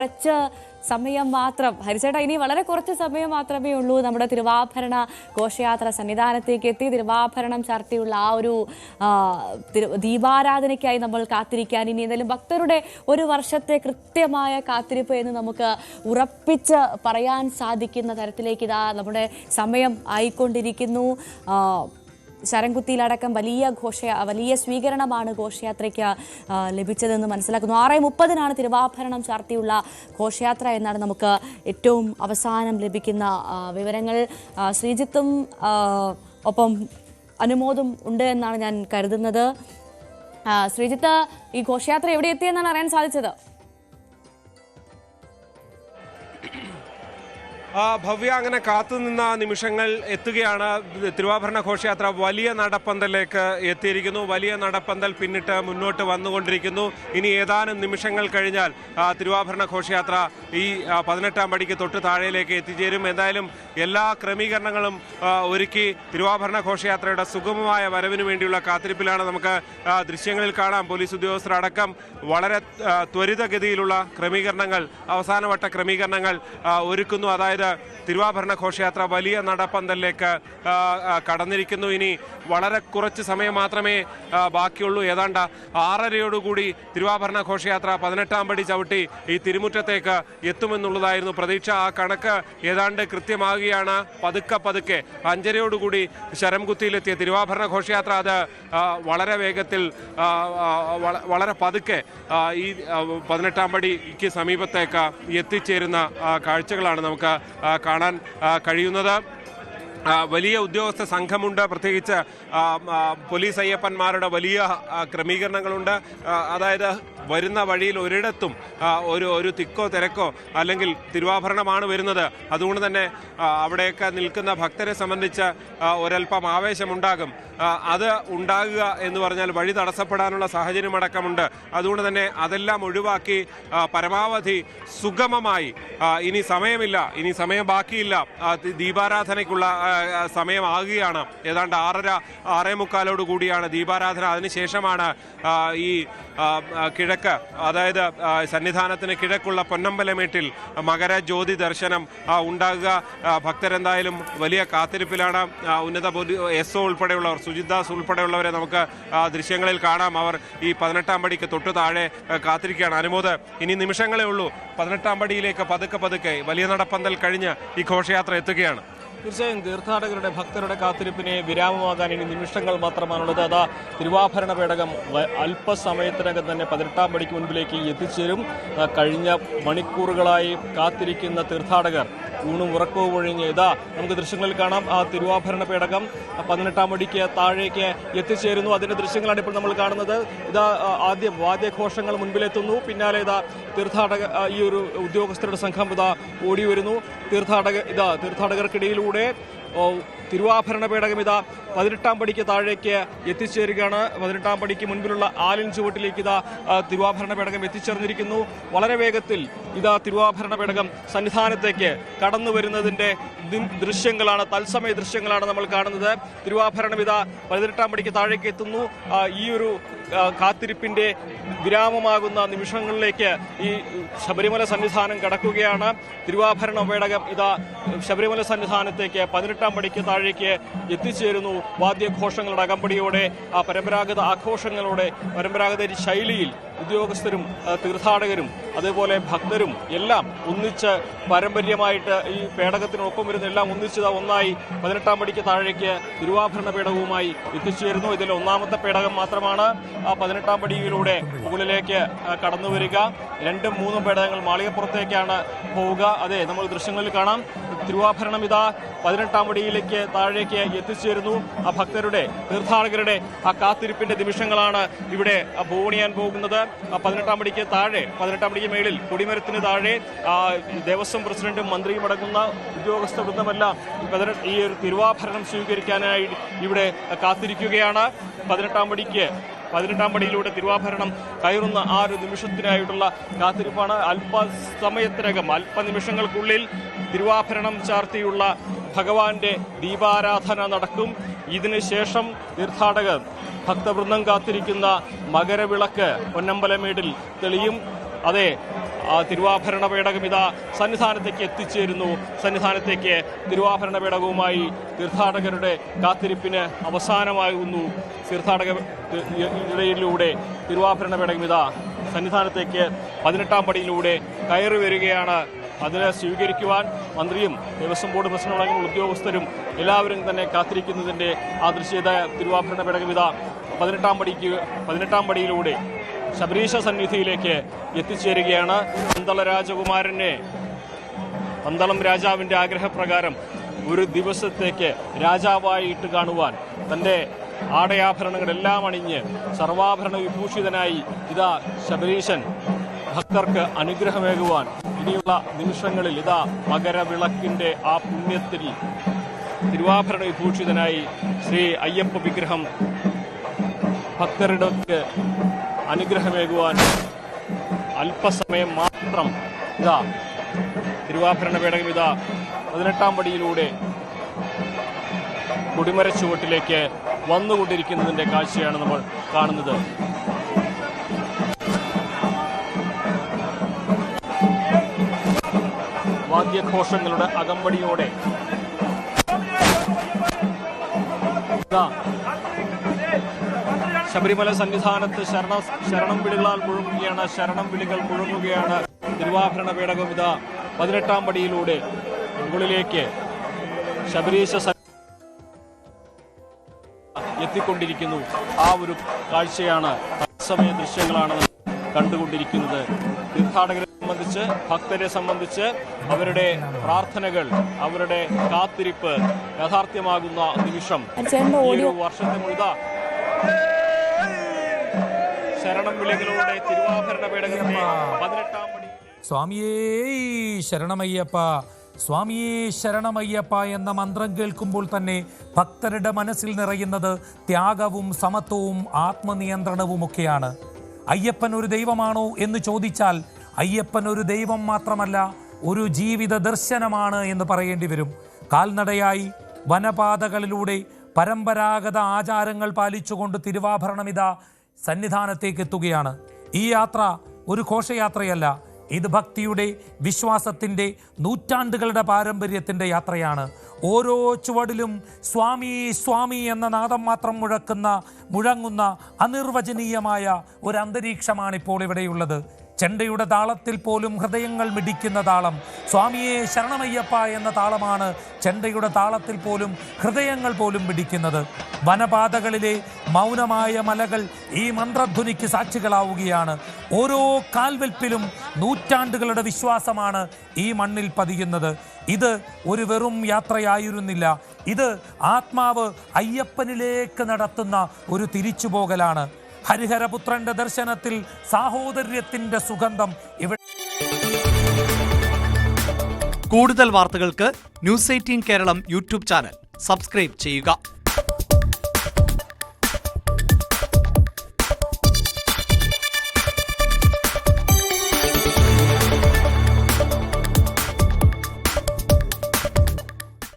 കുറച്ച് സമയം മാത്രം ഹരിചേട്ടാ ഇനി വളരെ കുറച്ച് സമയം മാത്രമേ ഉള്ളൂ നമ്മുടെ തിരുവാഭരണ ഘോഷയാത്ര സന്നിധാനത്തേക്ക് എത്തി തിരുവാഭരണം ചാർത്തിയുള്ള ആ ഒരു ദീപാരാധനയ്ക്കായി നമ്മൾ കാത്തിരിക്കാൻ ഇനി എന്തായാലും ഭക്തരുടെ ഒരു വർഷത്തെ കൃത്യമായ കാത്തിരിപ്പ് എന്ന് നമുക്ക് ഉറപ്പിച്ച് പറയാൻ സാധിക്കുന്ന തരത്തിലേക്ക് ഇതാ നമ്മുടെ സമയം ആയിക്കൊണ്ടിരിക്കുന്നു. ശരംകുത്തിയിലടക്കം വലിയ സ്വീകരണമാണ് ഘോഷയാത്രയ്ക്ക് ലഭിച്ചതെന്ന് മനസ്സിലാക്കുന്നു. 6:30 തിരുവാഭരണം ചാർത്തിയുള്ള ഘോഷയാത്ര എന്നാണ് നമുക്ക് ഏറ്റവും അവസാനം ലഭിക്കുന്ന വിവരങ്ങൾ. ശ്രീജിത്തും ഒപ്പം അനുമോദും ഉണ്ട് എന്നാണ് ഞാൻ കരുതുന്നത്. ശ്രീജിത്ത്, ഈ ഘോഷയാത്ര എവിടെ എത്തിയെന്നാണ് അറിയാൻ സാധിച്ചത്? ഭവ്യ, അങ്ങനെ കാത്തുനിന്ന നിമിഷങ്ങൾ എത്തുകയാണ്. തിരുവാഭരണ ഘോഷയാത്ര വലിയ നടപ്പന്തലിലേക്ക് എത്തിയിരിക്കുന്നു. വലിയ നടപ്പന്തൽ പിന്നിട്ട് മുന്നോട്ട് വന്നുകൊണ്ടിരിക്കുന്നു. ഇനി ഏതാനും നിമിഷങ്ങൾ കഴിഞ്ഞാൽ തിരുവാഭരണ ഘോഷയാത്ര ഈ 18-ാം പടിക്ക് തൊട്ട് താഴേലേക്ക് എത്തിച്ചേരും. എന്തായാലും എല്ലാ ക്രമീകരണങ്ങളും ഒരുക്കി തിരുവാഭരണ ഘോഷയാത്രയുടെ സുഗമമായ വരവിന് വേണ്ടിയുള്ള കാത്തിരിപ്പിലാണ്. നമുക്ക് ദൃശ്യങ്ങളിൽ കാണാം, പോലീസ് ഉദ്യോഗസ്ഥരടക്കം വളരെ ത്വരിതഗതിയിലുള്ള ക്രമീകരണങ്ങൾ, അവസാനവട്ട ക്രമീകരണങ്ങൾ ഒരുക്കുന്നു. അതായത് തിരുവാഭരണ ഘോഷയാത്ര വലിയ നടപ്പന്തലിലേക്ക് കടന്നിരിക്കുന്നു. ഇനി വളരെ കുറച്ച് സമയം മാത്രമേ ബാക്കിയുള്ളൂ. ഏതാണ്ട് 6:30 തിരുവാഭരണ ഘോഷയാത്ര 18-ാം പടി ചവിട്ടി ഈ തിരുമുറ്റത്തേക്ക് എത്തുമെന്നുള്ളതായിരുന്നു പ്രതീക്ഷ. ആ കണക്ക് ഏതാണ്ട് കൃത്യമാകുകയാണ്. പതുക്കെ 5:30 ശരംകുത്തിയിലെത്തിയ തിരുവാഭരണ ഘോഷയാത്ര അത് വളരെ വേഗത്തിൽ വളരെ പതുക്കെ ഈ 18-ാം പടിക്ക് സമീപത്തേക്ക് എത്തിച്ചേരുന്ന കാഴ്ചകളാണ് നമുക്ക് കാണാൻ കഴിയുന്നത്. വലിയ ഉദ്യോഗസ്ഥ സംഘമുണ്ട്. പ്രത്യേകിച്ച് പോലീസ് അയ്യപ്പന്മാരുടെ വലിയ ക്രമീകരണങ്ങളുണ്ട്. അതായത് വരുന്ന വഴിയിൽ ഒരിടത്തും ഒരു തിക്കോ തിരക്കോ, അല്ലെങ്കിൽ തിരുവാഭരണമാണ് വരുന്നത്, അതുകൊണ്ട് തന്നെ അവിടെയൊക്കെ നിൽക്കുന്ന ഭക്തരെ സംബന്ധിച്ച് ഒരൽപ്പം ആവേശമുണ്ടാകും. അത് ഉണ്ടാകുക എന്ന് പറഞ്ഞാൽ വഴി തടസ്സപ്പെടാനുള്ള സാഹചര്യം അടക്കമുണ്ട്. അതുകൊണ്ട് തന്നെ അതെല്ലാം ഒഴിവാക്കി പരമാവധി സുഗമമായി, ഇനി സമയമില്ല, ഇനി സമയം ബാക്കിയില്ല, ദീപാരാധനയ്ക്കുള്ള സമയമാകുകയാണ്. ഏതാണ്ട് 6:45 കൂടിയാണ് ദീപാരാധന. അതിനുശേഷമാണ് ഈ കിഴക്ക്, അതായത് സന്നിധാനത്തിന് കിഴക്കുള്ള പൊന്നമ്പലമേട്ടിൽ മകരജ്യോതി ദർശനം ഉണ്ടാകുക. ഭക്തരെന്തായാലും വലിയ കാത്തിരിപ്പിലാണ്. ഉന്നത SO ഉൾപ്പെടെയുള്ളവർ, സുജിത് ദാസ് ഉൾപ്പെടെയുള്ളവരെ നമുക്ക് ദൃശ്യങ്ങളിൽ കാണാം. അവർ ഈ 18-ാം പടിക്ക് തൊട്ടു താഴെ കാത്തിരിക്കുകയാണ്. അനുമോദ്, ഇനി നിമിഷങ്ങളേ ഉള്ളൂ. 18-ാം പടിയിലേക്ക് പതുക്കെ വലിയ നടപ്പന്തൽ കഴിഞ്ഞ് ഈ ഘോഷയാത്ര എത്തുകയാണ്. തീർച്ചയായും തീർത്ഥാടകരുടെ, ഭക്തരുടെ കാത്തിരിപ്പിന് വിരാമമാകാൻ ഇനി നിമിഷങ്ങൾ മാത്രമാണുള്ളത്. അതാ തിരുവാഭരണ പേടകം അല്പസമയത്തിനകം തന്നെ 18-ാം പടിക്ക് മുൻപിലേക്ക് എത്തിച്ചേരും. കഴിഞ്ഞ മണിക്കൂറുകളായി കാത്തിരിക്കുന്ന തീർത്ഥാടകർ ഊണും ഉറക്കവും ഒഴിഞ്ഞ് ഇതാ നമുക്ക് ദൃശ്യങ്ങളിൽ കാണാം. ആ തിരുവാഭരണ പേടകം 18-ാം പടിക്ക് താഴേക്ക് എത്തിച്ചേരുന്നു. അതിന്റെ ദൃശ്യങ്ങളാണ് ഇപ്പോൾ നമ്മൾ കാണുന്നത്. ഇതാ ആദ്യം വാദ്യഘോഷങ്ങൾ മുൻപിലെത്തുന്നു. പിന്നാലെ ഇതാ ഈ ഒരു ഉദ്യോഗസ്ഥരുടെ സംഘം ഇതാ ഓടി വരുന്നു. തീർത്ഥാടകർക്കിടയിലൂടെ തിരുവാഭരണ പേടകം ഇതാ 18-ാം പടിക്ക് താഴേക്ക് എത്തിച്ചേരുകയാണ്. 18-ാം പടിക്ക് മുൻപിലുള്ള ആലിൻ ചുവട്ടിലേക്ക് ഇതാ തിരുവാഭരണ പേടകം എത്തിച്ചേർന്നിരിക്കുന്നു. വളരെ വേഗത്തിൽ ഇതാ തിരുവാഭരണ പേടകം സന്നിധാനത്തേക്ക് കടന്നു വരുന്നതിൻ്റെ ദൃശ്യങ്ങളാണ്, തത്സമയ ദൃശ്യങ്ങളാണ് നമ്മൾ കാണുന്നത്. തിരുവാഭരണം ഇതാ 18-ാം പടിക്ക് താഴേക്ക് എത്തുന്നു. ഈ ഒരു കാത്തിരിപ്പിന്റെ വിരാമമാകുന്ന നിമിഷങ്ങളിലേക്ക് ഈ ശബരിമല സന്നിധാനം കടക്കുകയാണ്. തിരുവാഭരണ പേടകം ഇതാ ശബരിമല സന്നിധാനത്തേക്ക് 18-ാം പടിക്ക് താഴേക്ക് എത്തിച്ചേരുന്നു. വാദ്യഘോഷങ്ങളുടെ അകമ്പടിയോടെ, പരമ്പരാഗത ആഘോഷങ്ങളോടെ, പരമ്പരാഗത ശൈലിയിൽ ഉദ്യോഗസ്ഥരും തീർത്ഥാടകരും അതേപോലെ ഭക്തരും എല്ലാം ഒന്നിച്ച് പാരമ്പര്യമായിട്ട് ഈ പേടകത്തിനൊപ്പം വരുന്ന എല്ലാം ഒന്നായി 18-ാം പടിക്ക് താഴേക്ക് തിരുവാഭരണ പേടകവുമായി എത്തിച്ചേരുന്നു. ഇതിൽ ഒന്നാമത്തെ പേടകം മാത്രമാണ് 18-ാം പടിയിലൂടെ മുകളിലേക്ക് കടന്നു വരിക. 2ഉം 3ഉം പേടകങ്ങൾ മാളികപ്പുറത്തേക്കാണ് പോവുക. അതെ, നമ്മൾ ദൃശ്യങ്ങളിൽ കാണാം. തിരുവാഭരണം ഇതാ 18-ാം പടിയിലേക്ക് താഴേക്ക് എത്തിച്ചേരുന്നു. ആ ഭക്തരുടെ, തീർത്ഥാടകരുടെ ആ കാത്തിരിപ്പിന്റെ നിമിഷങ്ങളാണ് ഇവിടെ പൂണിയാൻ പോകുന്നത്. 18-ാം പടിക്ക് താഴെ, 18-ാം പടിക്ക് മേളിൽ കൊടിമരത്തിന് താഴെ ദേവസ്വം പ്രസിഡന്റും മന്ത്രിയും അടങ്ങുന്ന ഉദ്യോഗസ്ഥ വൃന്ദമെല്ലാം ഈ ഒരു തിരുവാഭരണം സ്വീകരിക്കാനായി ഇവിടെ കാത്തിരിക്കുകയാണ്. 18-ാം പടിയിലൂടെ തിരുവാഭരണം കയറുന്ന ആ ഒരു നിമിഷത്തിനായിട്ടുള്ള കാത്തിരിപ്പാണ്. അല്പസമയത്തിനകം, അല്പനിമിഷങ്ങൾക്കുള്ളിൽ തിരുവാഭരണം ചാർത്തിയുള്ള ഭഗവാന്റെ ദീപാരാധന നടക്കും. ഇതിനുശേഷം തീർത്ഥാടകർ, ഭക്തവൃന്ദം കാത്തിരിക്കുന്ന മകരവിളക്ക് പൊന്നമ്പലമേടിൽ തെളിയും. അതെ, തിരുവാഭരണ പേടകം ഇതാ സന്നിധാനത്തേക്ക് എത്തിച്ചേരുന്നു. സന്നിധാനത്തേക്ക് തിരുവാഭരണ പേടകവുമായി തീർത്ഥാടകരുടെ കാത്തിരിപ്പിന് അവസാനമാകുന്നു. തീർത്ഥാടകയിലൂടെ തിരുവാഭരണ പേടകം ഇതാ സന്നിധാനത്തേക്ക് 18-ാം പടിയിലൂടെ കയറി വരികയാണ്. അതിനെ സ്വീകരിക്കുവാൻ മന്ത്രിയും ദേവസ്വം ബോർഡ് പ്രസിഡന്റും ഉദ്യോഗസ്ഥരും എല്ലാവരും തന്നെ കാത്തിരിക്കുന്നതിൻ്റെ ആ ദൃശ്യത തിരുവാഭരണ പേടകം ഇതാ 18-ാം പടിയിലൂടെ ശബരീശ സന്നിധിയിലേക്ക് എത്തിച്ചേരുകയാണ്. പന്തളം രാജാവിൻ്റെ ആഗ്രഹപ്രകാരം ഒരു ദിവസത്തേക്ക് രാജാവായിട്ട് കാണുവാൻ തൻ്റെ ആടയാഭരണങ്ങളെല്ലാം അണിഞ്ഞ് സർവാഭരണ വിഭൂഷിതനായി ഇതാ ശബരീശൻ ഭക്തർക്ക് അനുഗ്രഹമേകുവാൻ ഇനിയുള്ള നിമിഷങ്ങളിൽ ഇതാ മകരവിളക്കിൻ്റെ ആ പുണ്യത്തിൽ തിരുവാഭരണ വിഭൂഷിതനായി ശ്രീ അയ്യപ്പ വിഗ്രഹം ഭക്തരുടെ അനുഗ്രഹമേകുവാൻ അല്പസമയം മാത്രം ഇതാ തിരുവാഭരണ പേടകം ഇതാ 18-ാം പടിയിലൂടെ കൊടിമരച്ചുവട്ടിലേക്ക് വന്നുകൊണ്ടിരിക്കുന്നതിൻ്റെ കാഴ്ചയാണ് നമ്മൾ കാണുന്നത്. വാദ്യഘോഷങ്ങളുടെ അകമ്പടിയോടെ ശബരിമല സന്നിധാനത്ത് ശരണം വിളികൾ മുഴങ്ങുകയാണ്. തിരുവാഭരണ പേടകം ഇതാ 18-ാം പടിയിലൂടെ മുകളിലേക്ക് ശബരീശ എത്തിക്കൊണ്ടിരിക്കുന്നു. ആ ഒരു കാഴ്ചയാണ്, തത്സമയ ദൃശ്യങ്ങളാണ് കണ്ടുകൊണ്ടിരിക്കുന്നത്. തീർത്ഥാടകരെ സംബന്ധിച്ച്, ഭക്തരെ സംബന്ധിച്ച് അവരുടെ പ്രാർത്ഥനകൾ, അവരുടെ കാത്തിരിപ്പ് യാഥാർത്ഥ്യമാകുന്ന നിമിഷം. ഈ ഒരു വർഷത്തെ മുഴുവൻ ശരണം വിളികളോടെ തിരുവാഭരണ പേടകത്തെ 18-ാം പടി. സ്വാമിയേ ശരണമയ്യപ്പ, സ്വാമിയേ ശരണമയ്യപ്പ എന്ന മന്ത്രം കേൾക്കുമ്പോൾ തന്നെ ഭക്തരുടെ മനസ്സിൽ നിറയുന്നത് ത്യാഗവും സമത്വവും ആത്മനിയന്ത്രണവുമൊക്കെയാണ്. അയ്യപ്പൻ ഒരു ദൈവമാണോ എന്ന് ചോദിച്ചാൽ അയ്യപ്പൻ ഒരു ദൈവം മാത്രമല്ല, ഒരു ജീവിത ദർശനമാണ് എന്ന് പറയേണ്ടി വരും. കാൽനടയായി വനപാതകളിലൂടെ പരമ്പരാഗത ആചാരങ്ങൾ പാലിച്ചുകൊണ്ട് തിരുവാഭരണമിതാ സന്നിധാനത്തേക്ക് എത്തുകയാണ്. ഈ യാത്ര ഒരു ഘോഷയാത്രയല്ല, ഇത് ഭക്തിയുടെ, വിശ്വാസത്തിൻ്റെ, നൂറ്റാണ്ടുകളുടെ പാരമ്പര്യത്തിൻ്റെ യാത്രയാണ്. ഓരോ ചുവടിലും സ്വാമി സ്വാമി എന്ന നാദം മാത്രം മുഴങ്ങുന്ന അനിർവചനീയമായ ഒരു അന്തരീക്ഷമാണിപ്പോൾ ഇവിടെയുള്ളത്. ചെണ്ടയുടെ താളത്തിൽ പോലും ഹൃദയങ്ങൾ മിടിക്കുന്ന താളം. സ്വാമിയെ ശരണമയ്യപ്പ എന്ന താളമാണ് ചെണ്ടയുടെ താളത്തിൽ പോലും ഹൃദയങ്ങൾ പോലും മിടിക്കുന്നത്. വനപാതകളിലെ മൗനമായ മലകൾ ഈ മന്ത്രധ്വനിക്ക് സാക്ഷികളാവുകയാണ്. ഓരോ കാൽവെൽപ്പിലും നൂറ്റാണ്ടുകളുടെ വിശ്വാസമാണ് ഈ മണ്ണിൽ പതിയുന്നത്. ഇത് ഒരു വെറും യാത്രയായിരുന്നില്ല, ഇത് ആത്മാവ് അയ്യപ്പനിലേക്ക് നടത്തുന്ന ഒരു തിരിച്ചുപോകലാണ്. ഹരിഹരപുത്രന്റെ ദർശനത്തിൽ സാഹോദര്യത്തിന്റെ സുഗന്ധം ഇവിടെ. കൂടുതൽ വാർത്തകൾക്ക് news 18 Keralam YouTube channel subscribe ചെയ്യുക.